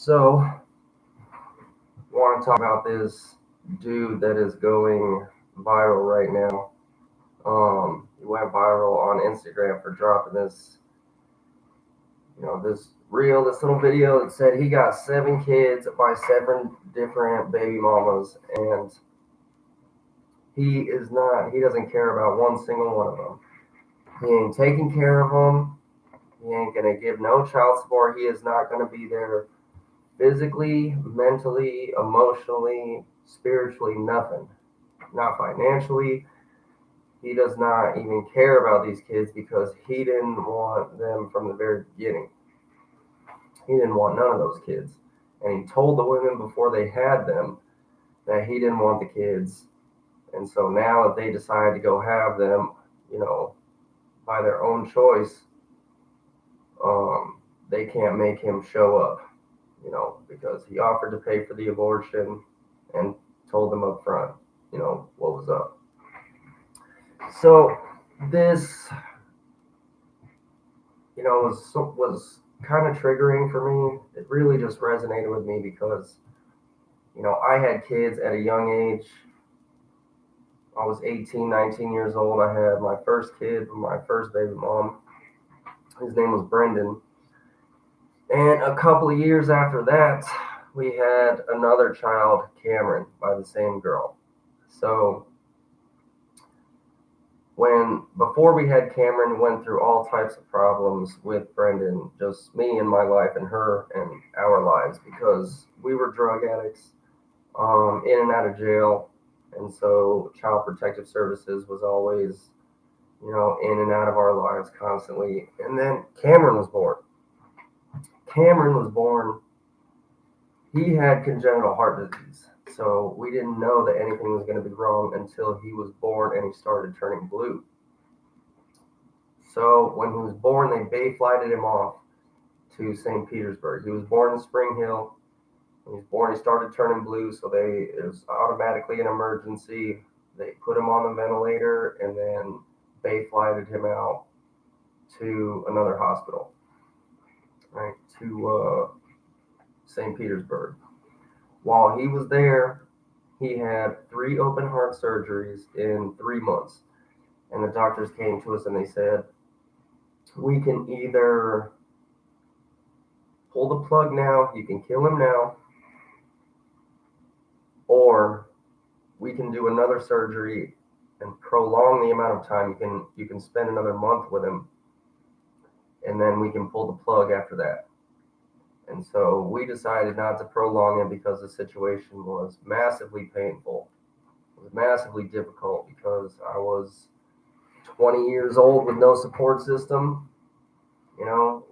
So, want to talk about this dude that is going viral right now. He went viral on Instagram for dropping this little video that said he got 7 kids by 7 different baby mamas, and he doesn't care about one single one of them. He ain't taking care of them. He ain't gonna give no child support. He is not gonna be there physically, mentally, emotionally, spiritually, nothing. Not financially. He does not even care about these kids because he didn't want them from the very beginning. He didn't want none of those kids. And he told the women before they had them that he didn't want the kids. And so now that they decide to go have them, you know, by their own choice, they can't make him show up, because he offered to pay for the abortion and told them up front, what was up. So this, was kind of triggering for me. It really just resonated with me because, I had kids at a young age. I was 18, 19 years old. I had my first kid with my first baby mom. His name was Brenden. And a couple of years after that, we had another child, Cameron, by the same girl. So before we had Cameron, went through all types of problems with Brenden, just me and my life and her and our lives, because we were drug addicts, in and out of jail. And so Child Protective Services was always, in and out of our lives constantly. And then Cameron was born. He had congenital heart disease. So we didn't know that anything was going to be wrong until he was born and he started turning blue. So when he was born, they bay flighted him off to St. Petersburg. He was born in Spring Hill. When he was born, he started turning blue, so it was automatically an emergency. They put him on the ventilator and then bay flighted him out to another hospital, right, to St. Petersburg. While he was there, he had 3 open heart surgeries in 3 months. And the doctors came to us and they said, we can either pull the plug now, you can kill him now, or we can do another surgery and prolong the amount of time. You can spend another month with him, and then we can pull the plug after that. And so we decided not to prolong it because the situation was massively painful. It was massively difficult because I was 20 years old with no support system,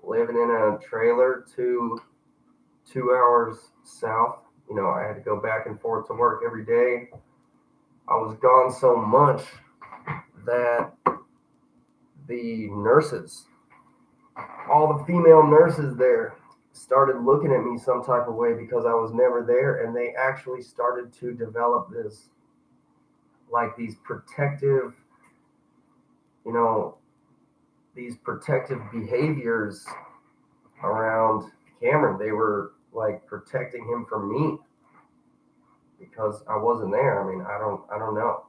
living in a trailer 2 hours south. I had to go back and forth to work every day. I was gone so much that the nurses, all the female nurses there, started looking at me some type of way because I was never there, and they actually started to develop these protective behaviors around Cameron. They were like protecting him from me because I wasn't there. I mean, I don't know.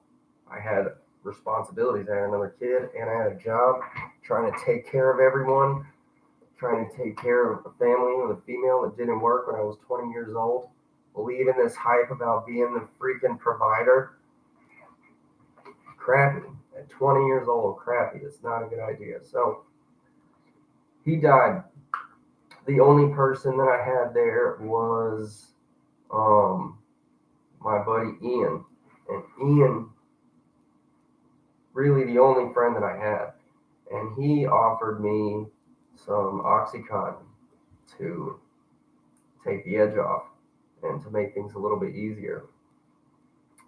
I had responsibilities. I had another kid and I had a job, trying to take care of everyone, trying to take care of a family with a female that didn't work when I was 20 years old, believing this hype about being the freaking provider. Crappy. At 20 years old, crappy. It's not a good idea. So he died. The only person that I had there was my buddy Ian. And Ian, really the only friend that I had. And he offered me some Oxycontin to take the edge off and to make things a little bit easier.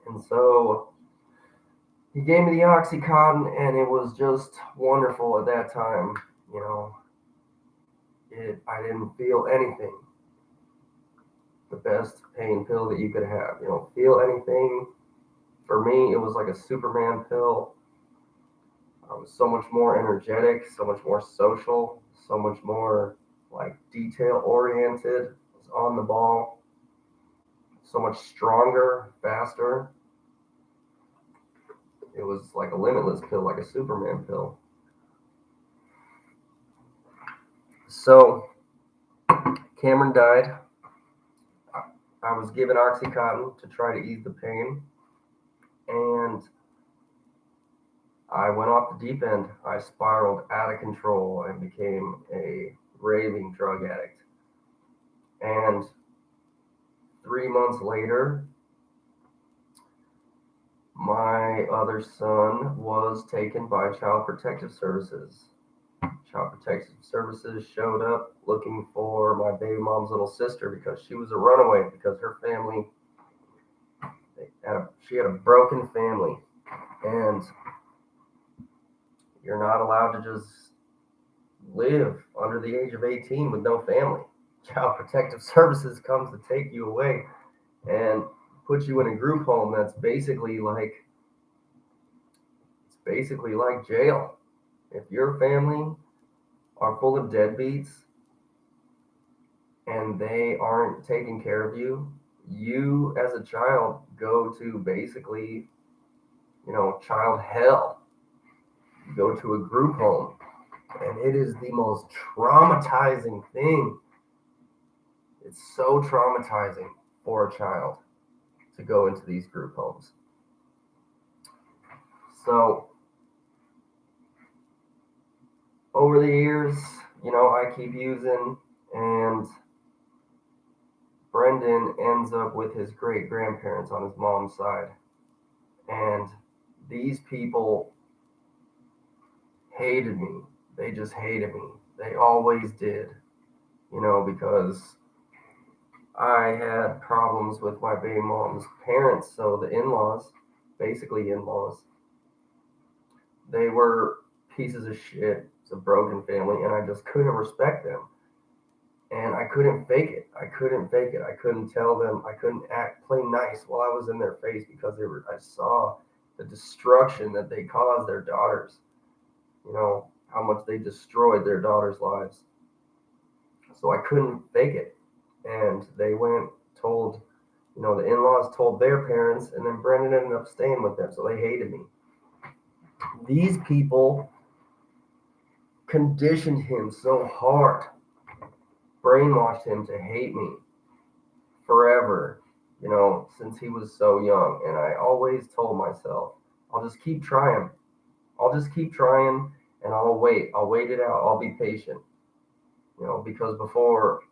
And so he gave me the Oxycontin, and it was just wonderful at that time. I didn't feel anything. The best pain pill that you could have. You don't feel anything. For me, it was like a Superman pill. I was so much more energetic, so much more social, so much more like detail oriented. I was was on the ball, so much stronger, faster. It was like a limitless pill, like a Superman pill. So Cameron died. I was given Oxycontin to try to ease the pain, and I went off the deep end. I spiraled out of control and became a raving drug addict. And 3 months later, my other son was taken by Child Protective Services. Child Protective Services showed up looking for my baby mom's little sister because she was a runaway, because her family, she had a broken family. And you're not allowed to just live under the age of 18 with no family. Child Protective Services comes to take you away and put you in a group home that's basically like jail. If your family are full of deadbeats and they aren't taking care of you, you as a child go to basically, child hell. You go to a group home, and it is the most traumatizing thing. It's so traumatizing for a child to go into these group homes. So over the years, I keep using, and Brenden ends up with his great grandparents on his mom's side. And these people hated me. They just hated me. They always did, because I had problems with my baby mom's parents. So the in-laws, basically in-laws, they were pieces of shit. It's a broken family, and I just couldn't respect them. And I couldn't fake it. I couldn't tell them. I couldn't play nice while I was in their face, because I saw the destruction that they caused their daughters. How much they destroyed their daughters' lives. So I couldn't fake it. And they told, the in-laws told their parents, and then Brenden ended up staying with them. So they hated me. These people conditioned him so hard, brainwashed him to hate me forever, since he was so young. And I always told myself, I'll just keep trying. And I'll wait it out. I'll be patient, because before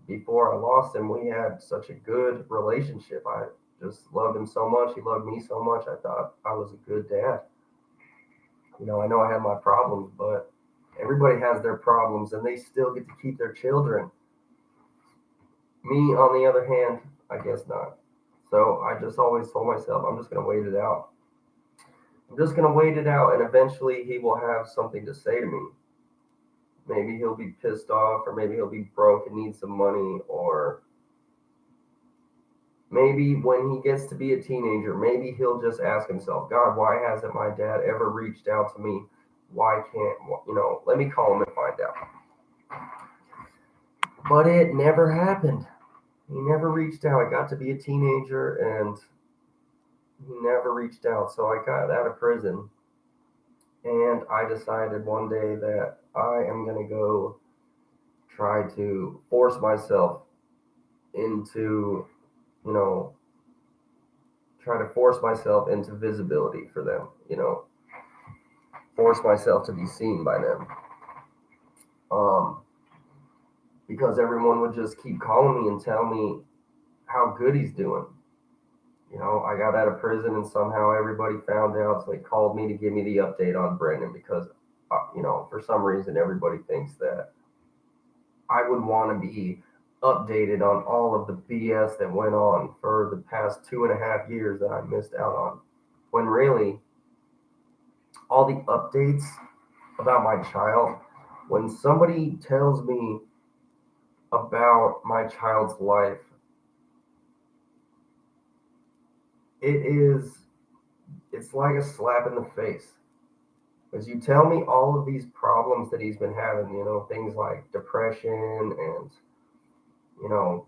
I lost him, we had such a good relationship. I just loved him so much. He loved me so much. I thought I was a good dad. I know I had my problems, but everybody has their problems, and they still get to keep their children. Me, on the other hand, I guess not. So I just always told myself, I'm just going to wait it out. And eventually he will have something to say to me. Maybe he'll be pissed off, or maybe he'll be broke and need some money, or maybe when he gets to be a teenager, maybe he'll just ask himself, God, why hasn't my dad ever reached out to me? Why can't, let me call him and find out. But it never happened. He never reached out. I got to be a teenager, and he never reached out. So I got out of prison, and I decided one day that I am going to go try to force myself into, visibility for them, force myself to be seen by them. Because everyone would just keep calling me and tell me how good he's doing. I got out of prison, and somehow everybody found out, so they called me to give me the update on Brenden, because, for some reason, everybody thinks that I would want to be updated on all of the BS that went on for the past 2.5 years that I missed out on. When really, all the updates about my child, when somebody tells me about my child's life, it's like a slap in the face. Because you tell me all of these problems that he's been having, things like depression and, you know,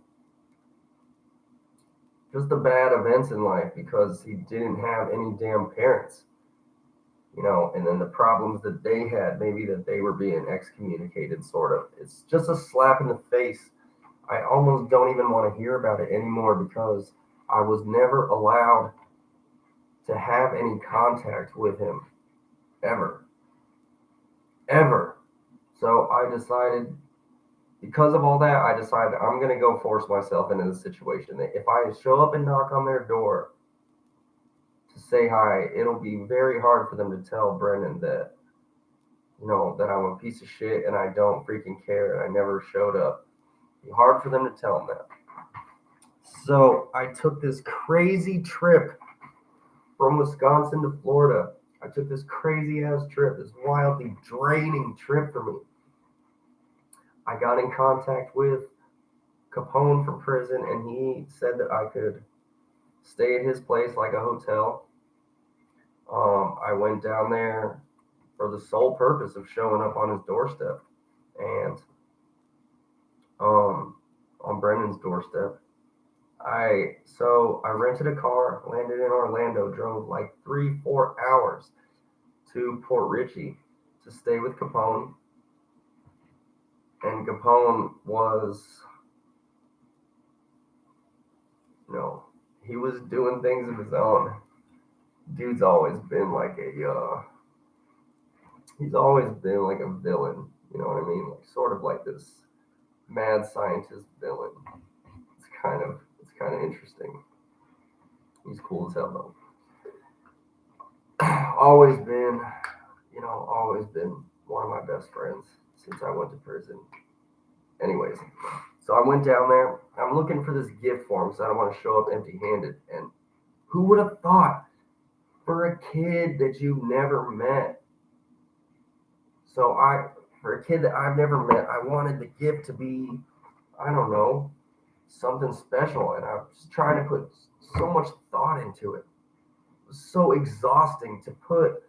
just the bad events in life because he didn't have any damn parents, and then the problems that they had, maybe that they were being excommunicated, sort of. It's just a slap in the face. I almost don't even want to hear about it anymore because I was never allowed to have any contact with him ever, ever. So I decided, because of all that, I decided I'm going to go force myself into the situation. If I show up and knock on their door to say hi, it'll be very hard for them to tell Brenden that, that I'm a piece of shit and I don't freaking care and I never showed up. It'll be hard for them to tell them that. So I took this crazy trip from Wisconsin to Florida. I took this crazy ass trip, this wildly draining trip for me. I got in contact with Capone from prison, and he said that I could stay at his place like a hotel. I went down there for the sole purpose of showing up on his doorstep, and on Brendan's doorstep. So I rented a car, landed in Orlando, drove like 3-4 hours to Port Richey to stay with Capone. And Capone was, he was doing things of his own. Dude's always been like he's always been like a villain, you know what I mean? Like sort of like this mad scientist villain. It's kind of interesting. He's cool as hell though. Always been one of my best friends since I went to prison. Anyways, so I went down there. I'm looking for this gift for him because I don't want to show up empty-handed. And who would have thought, for a kid that you've never met? For a kid that I've never met, I wanted the gift to be, I don't know, something special. And I was trying to put so much thought into it. It was so exhausting to put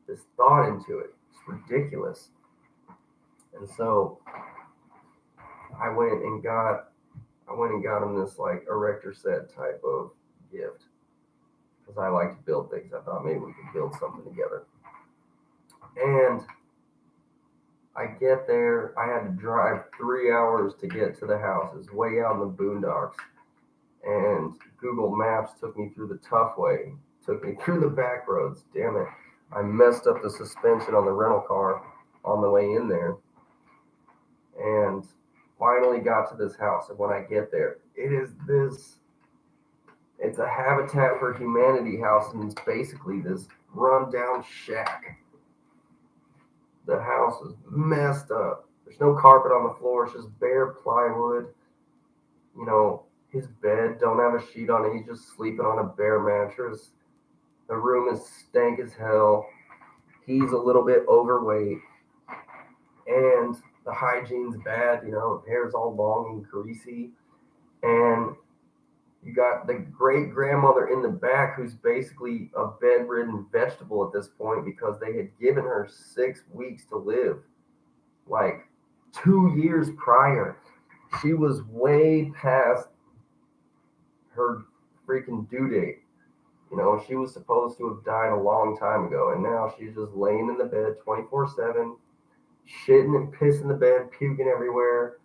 this thought into it. It's ridiculous. And so I went and got him this like erector set type of gift because I like to build things. I thought maybe we could build something together. And I get there. I had to drive 3 hours to get to the house. It's way out in the boondocks. And Google Maps took me through the tough way, took me through the back roads. Damn it. I messed up the suspension on the rental car on the way in there. And finally got to this house. And when I get there, it's a Habitat for Humanity house, and it's basically this rundown shack. The house is messed up. There's no carpet on the floor. It's just bare plywood. His bed don't have a sheet on it. He's just sleeping on a bare mattress. The room is stank as hell. He's a little bit overweight. And the hygiene's bad. Hair's all long and greasy. And you got the great grandmother in the back who's basically a bedridden vegetable at this point because they had given her 6 weeks to live. Like 2 years prior, she was way past her freaking due date. She was supposed to have died a long time ago, and now she's just laying in the bed 24/7, shitting and pissing the bed, puking everywhere.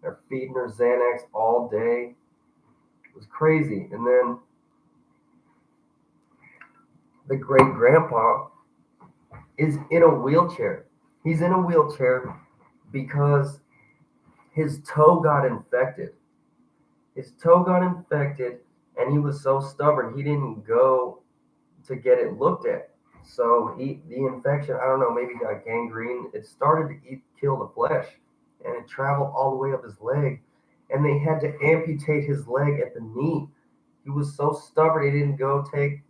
They're feeding her Xanax all day. It was crazy. And then the great grandpa is in a wheelchair. He's in a wheelchair because his toe got infected. And he was so stubborn, he didn't go to get it looked at. So the infection, I don't know, maybe got gangrene. It started to kill the flesh, and it traveled all the way up his leg. And they had to amputate his leg at the knee. He was so stubborn, he didn't go to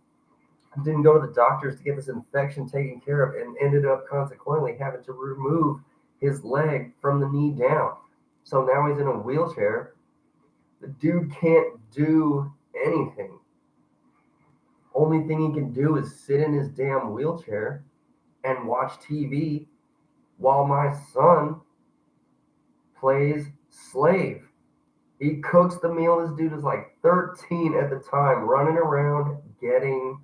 the doctors to get this infection taken care of, and ended up consequently having to remove his leg from the knee down. So now he's in a wheelchair. The dude can't do anything. Only thing he can do is sit in his damn wheelchair and watch TV while my son plays slave. He cooks the meal. This dude is like 13 at the time, running around getting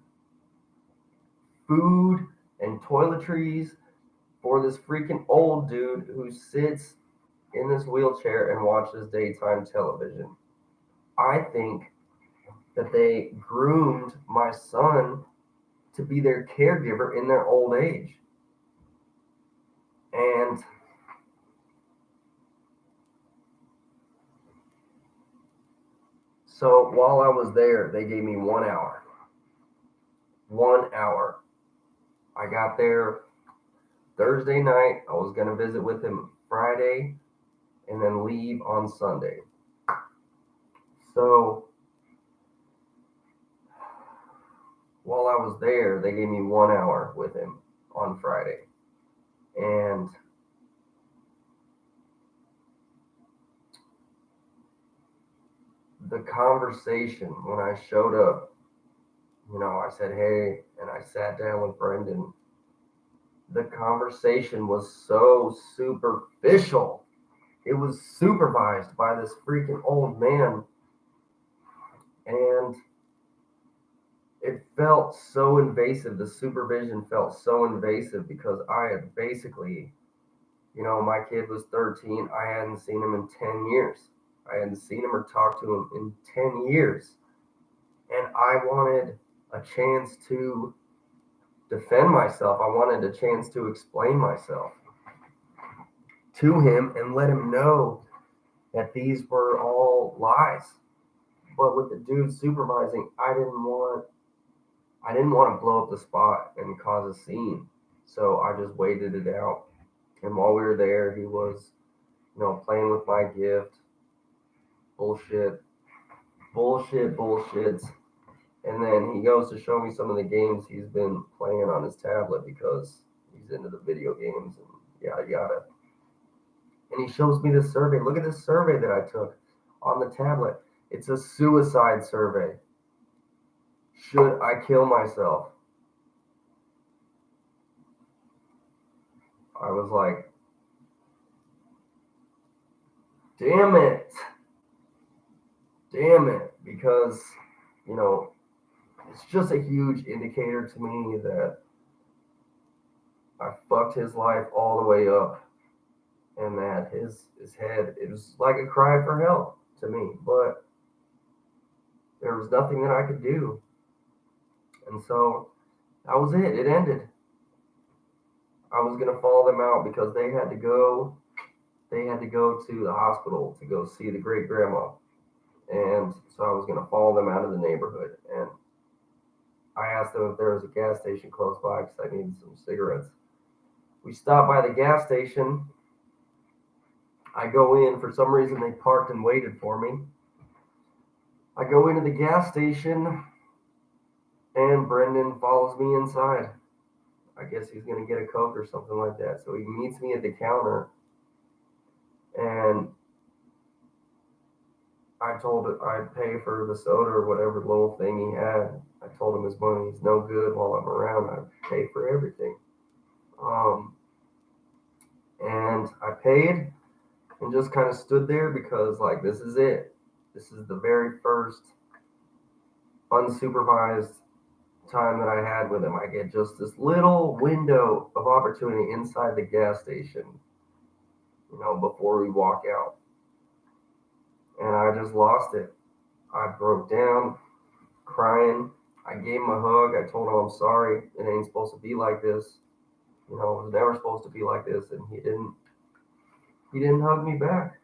food and toiletries for this freaking old dude who sits in this wheelchair and watches daytime television. I think that they groomed my son to be their caregiver in their old age. And so while I was there, they gave me 1 hour. 1 hour. I got there Thursday night. I was going to visit with him Friday and then leave on Sunday. So while I was there, they gave me 1 hour with him on Friday. And the conversation when I showed up, I said, hey, and I sat down with Brenden. The conversation was so superficial. It was supervised by this freaking old man. And it felt so invasive. The supervision felt so invasive because I had basically, my kid was 13. I hadn't seen him in 10 years. I hadn't seen him or talked to him in 10 years. And I wanted a chance to defend myself. I wanted a chance to explain myself to him and let him know that these were all lies. But with the dude supervising, I didn't want to blow up the spot and cause a scene. So I just waited it out. And while we were there, he was, playing with my gift. Bullshit. And then he goes to show me some of the games he's been playing on his tablet because he's into the video games and yada yada. And he shows me this survey. Look at this survey that I took on the tablet. It's a suicide survey. Should I kill myself? I was like, damn it, because, it's just a huge indicator to me that I fucked his life all the way up and that his head, it was like a cry for help to me, but there was nothing that I could do. And so that was it. It ended. I was going to follow them out because they had to go to the hospital to go see the great grandma. And so I was going to follow them out of the neighborhood. And I asked them if there was a gas station close by because I needed some cigarettes. We stopped by the gas station. I go in. For some reason, they parked and waited for me. I go into the gas station, and Brenden follows me inside. I guess he's going to get a Coke or something like that. So he meets me at the counter, and I told him I'd pay for the soda or whatever little thing he had. I told him his money's no good while I'm around. I pay for everything. And I paid and just kind of stood there because, this is it. This is the very first unsupervised time that I had with him. I get just this little window of opportunity inside the gas station, before we walk out. And I just lost it. I broke down, crying. I gave him a hug. I told him I'm sorry. It ain't supposed to be like this. It was never supposed to be like this. And he didn't hug me back.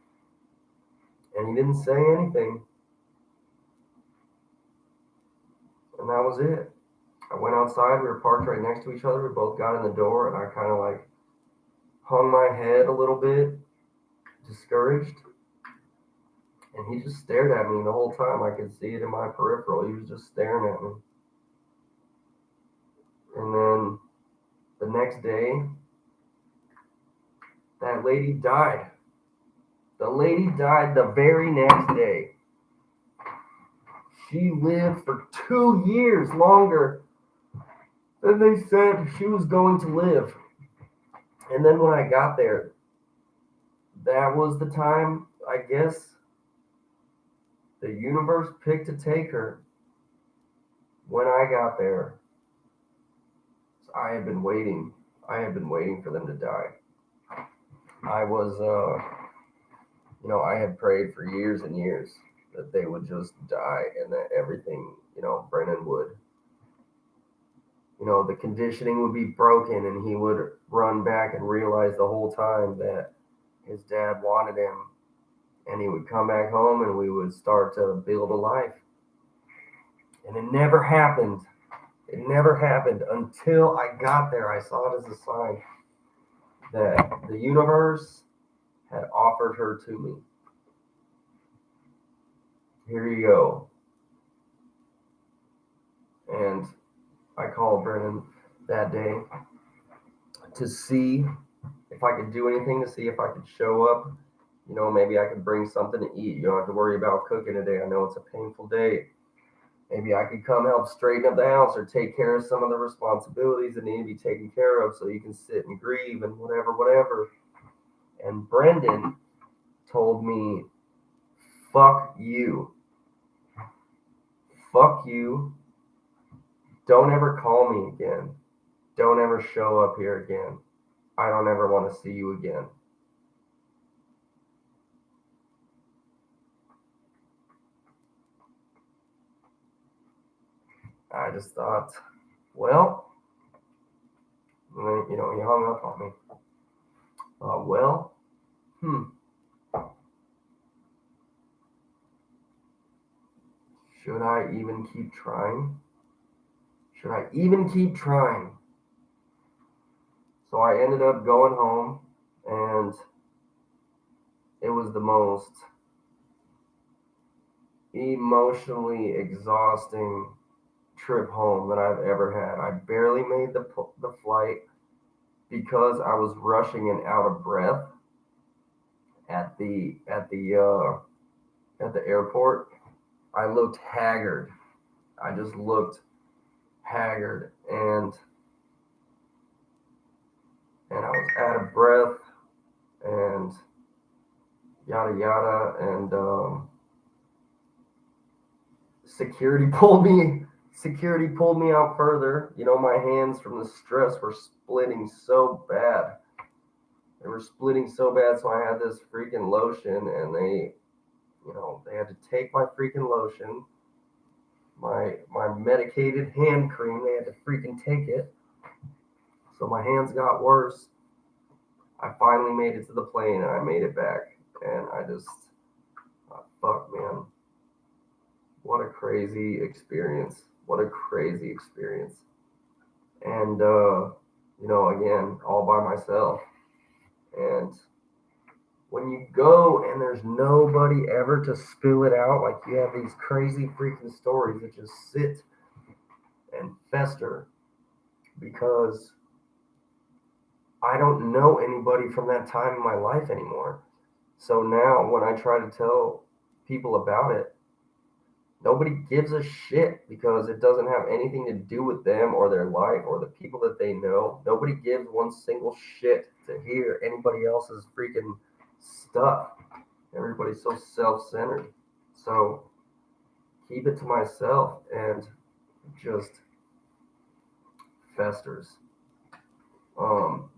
And he didn't say anything. And that was it. I went outside. We were parked right next to each other. We both got in the door, and I kind of hung my head a little bit, discouraged. And he just stared at me the whole time. I could see it in my peripheral. He was just staring at me. And then the next day, that lady died. The lady died the very next day. She lived for 2 years longer than they said she was going to live. And then when I got there, that was the time, I guess, The universe picked to take her when I got there. So I had been waiting. I had been waiting for them to die. I was, I had prayed for years and years that they would just die and that everything, Brennan would, the conditioning would be broken and he would run back and realize the whole time that his dad wanted him, and he would come back home and we would start to build a life. And it never happened. It never happened until I got there. I saw it as a sign that the universe had offered her to me. Here you go. And I called Brenden that day to see if I could do anything, to see if I could show up. Maybe I could bring something to eat. You don't have to worry about cooking today. I know it's a painful day. Maybe I could come help straighten up the house or take care of some of the responsibilities that need to be taken care of so you can sit and grieve and whatever. And Brenden told me, fuck you. Fuck you. Don't ever call me again. Don't ever show up here again. I don't ever want to see you again. I just thought, well, he hung up on me. Should I even keep trying? Should I even keep trying? So I ended up going home, and it was the most emotionally exhausting trip home that I've ever had. I barely made the flight because I was rushing and out of breath at the airport. I looked haggard. I just looked haggard, and I was out of breath, and yada yada, and security pulled me out further. My hands from the stress were splitting so bad. They were splitting so bad, so I had this freaking lotion, and they had to take my freaking lotion, my medicated hand cream. They had to freaking take it. So my hands got worse. I finally made it to the plane, and I made it back, and I just thought, fuck, man. What a crazy experience. What a crazy experience. And, again, all by myself. And when you go and there's nobody ever to spill it out, like you have these crazy freaking stories that just sit and fester because I don't know anybody from that time in my life anymore. So now when I try to tell people about it, nobody gives a shit because it doesn't have anything to do with them or their life or the people that they know. Nobody gives one single shit to hear anybody else's freaking stuff. Everybody's so self-centered. So keep it to myself and just festers.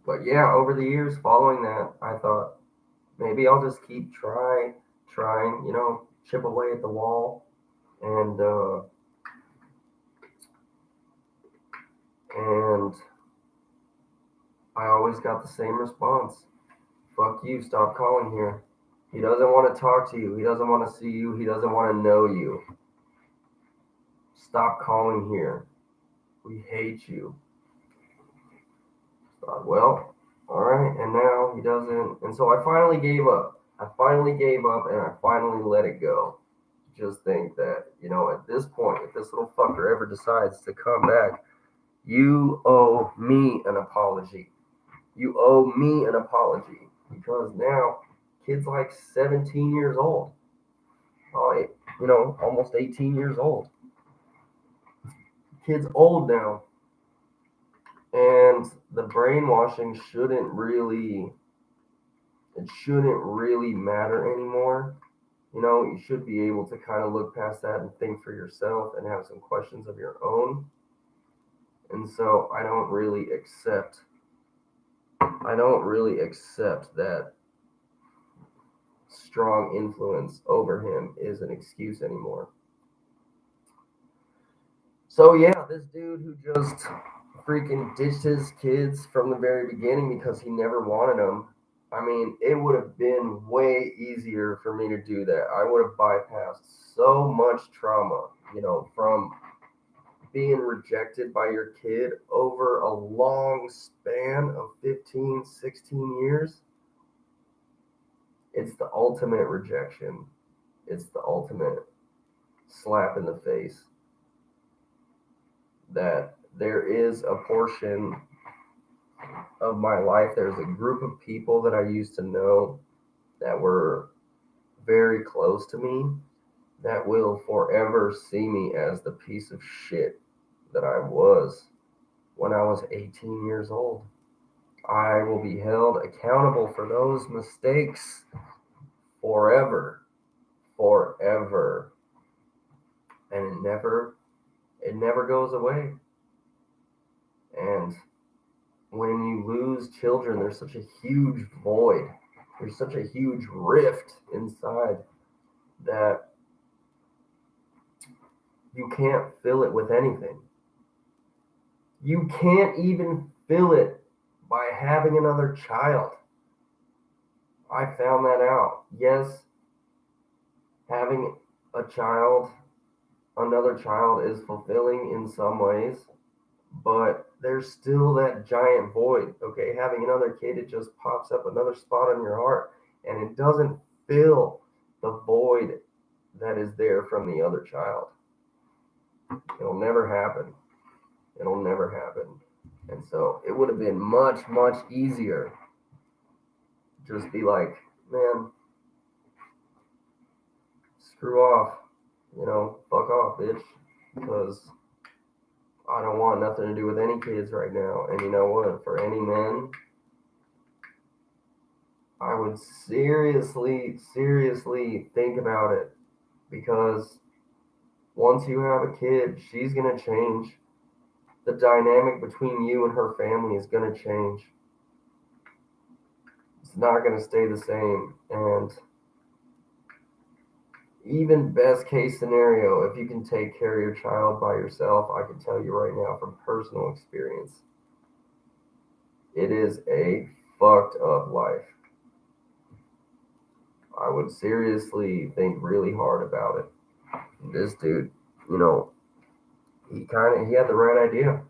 But yeah, over the years following that, I thought maybe I'll just keep trying, chip away at the wall. And I always got the same response. Fuck you, stop calling here. He doesn't want to talk to you. He doesn't want to see you. He doesn't want to know you. Stop calling here. We hate you. Thought, well, all right. And now he doesn't. And so I finally gave up. And I finally let it go. Just think that, at this point, if this little fucker ever decides to come back, you owe me an apology. You owe me an apology because now kid's like 17 years old. Almost 18 years old. Kid's old now. And the brainwashing shouldn't really matter anymore You should be able to kind of look past that and think for yourself and have some questions of your own. And so I don't really accept that strong influence over him is an excuse anymore. So yeah, this dude who just freaking ditched his kids from the very beginning because he never wanted them. I mean, it would have been way easier for me to do that. I would have bypassed so much trauma, from being rejected by your kid over a long span of 15, 16 years. It's the ultimate rejection. It's the ultimate slap in the face that there is a portion of my life, there's a group of people that I used to know that were very close to me that will forever see me as the piece of shit that I was when I was 18 years old. I will be held accountable for those mistakes forever, forever. And it never goes away. And when you lose children, there's such a huge void. There's such a huge rift inside that you can't fill it with anything. You can't even fill it by having another child. I found that out. Yes, having a child, another child, is fulfilling in some ways, but there's still that giant void. Okay, having another kid, it just pops up another spot on your heart, and it doesn't fill the void that is there from the other child. It'll never happen. It'll never happen. And so it would have been much, much easier. Just be like, man, screw off. Fuck off, bitch. Because I don't want nothing to do with any kids right now. And you know what? For any men, I would seriously, seriously think about it. Because once you have a kid, she's going to change. The dynamic between you and her family is going to change. It's not going to stay the same. And even best case scenario, if you can take care of your child by yourself, I can tell you right now from personal experience, it is a fucked up life. I would seriously think really hard about it. This dude, he had the right idea.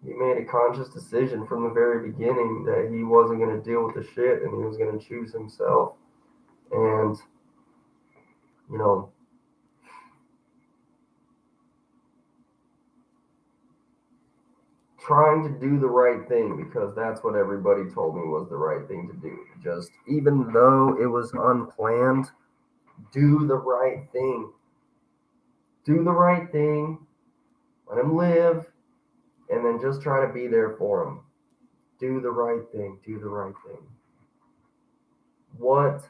He made a conscious decision from the very beginning that he wasn't going to deal with the shit and he was going to choose himself. And, you know, trying to do the right thing because that's what everybody told me was the right thing to do. Just even though it was unplanned, do the right thing. Do the right thing. Let him live. And then just try to be there for him. Do the right thing. Do the right thing. What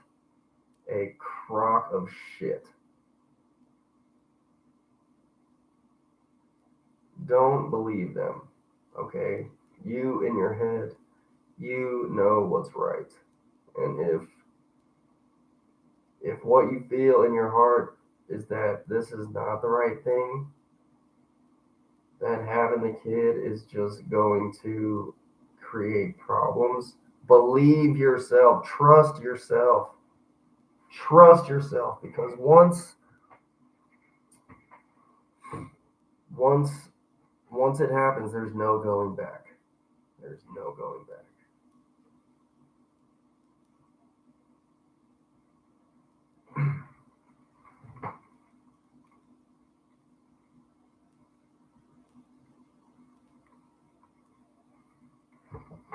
a crock of shit. Don't believe them. Okay? You in your head, you know what's right. And if what you feel in your heart is that this is not the right thing, then having the kid is just going to create problems. Believe yourself, trust yourself. Trust yourself because once it happens, there's no going back. There's no going back.